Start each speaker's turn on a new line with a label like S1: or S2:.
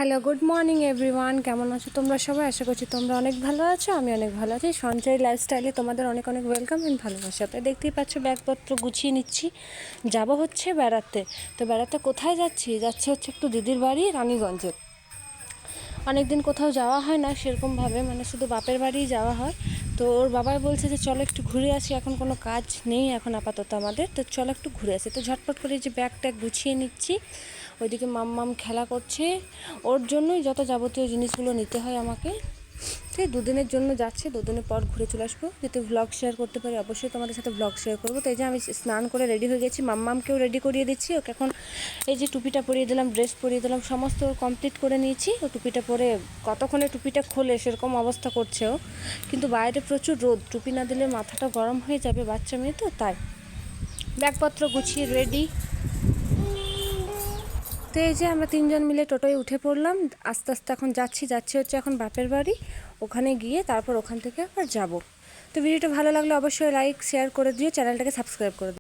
S1: Hello, good morning everyone. কেমন আছো তোমরা সবাই? আশা করছি তোমরা অনেক ভালো আছো। আমি অনেক ভালো আছি। সঞ্চয় লাইফস্টাইলে তোমাদের অনেক অনেক ওয়েলকাম অ্যান্ড ভালোবাসা। তো দেখতেই পাচ্ছ ব্যাগপত্র গুছিয়ে নিচ্ছি, যাব হচ্ছে বেড়াতে। তো বেড়াতে কোথায় যাচ্ছি হচ্ছে একটু দিদির বাড়ি রানীগঞ্জে। অনেক দিন কোথাও যাওয়া হয় না সেরকমভাবে, মানে শুধু বাপের বাড়িই যাওয়া হয়। তো ওর বাবাই বলছে যে চলো একটু ঘুরে আসি, এখন কোনো কাজ নেই এখন আপাতত আমাদের, তো চলো একটু ঘুরে আসি। তো ঝটপট করে যে ব্যাগটা গুছিয়ে নিচ্ছি। ওইদিকে মাম্মাম খেলা করছে, ওর জন্যই যত যাবতীয় জিনিসগুলো নিতে হয় আমাকে। ঠিক দুদিনের জন্য যাচ্ছে, দুদিনের পর ঘুরে চলে আসবো। যদি ভ্লগ শেয়ার করতে পারি অবশ্যই তোমাদের সাথে ভ্লগ শেয়ার করবো। তো এই যে আমি স্নান করে রেডি হয়ে গেছি, মাম্মামকেও রেডি করিয়ে দিচ্ছি। ওকে এখন এই যে টুপিটা পরিয়ে দিলাম, ড্রেস পরিয়ে দিলাম, সমস্ত কমপ্লিট করে নিয়েছি। ও টুপিটা পরে কতক্ষণে টুপিটা খোলে সেরকম অবস্থা করছে ও, কিন্তু বাইরে প্রচুর রোদ, টুপি না দিলে মাথাটা গরম হয়ে যাবে, বাচ্চা মেয়ে তো তাই। ব্যাগপত্র গুছিয়ে রেডি। তো এই যে আমরা তিনজন মিলে টোটোয় উঠে পড়লাম, আস্তে আস্তে এখন যাচ্ছি হচ্ছে এখন বাপের বাড়ি। ওখানে গিয়ে তারপর ওখান থেকে আবার যাব। তো ভিডিওটা ভালো লাগলে অবশ্যই লাইক শেয়ার করে দিও, চ্যানেলটাকে সাবস্ক্রাইব করে দিও।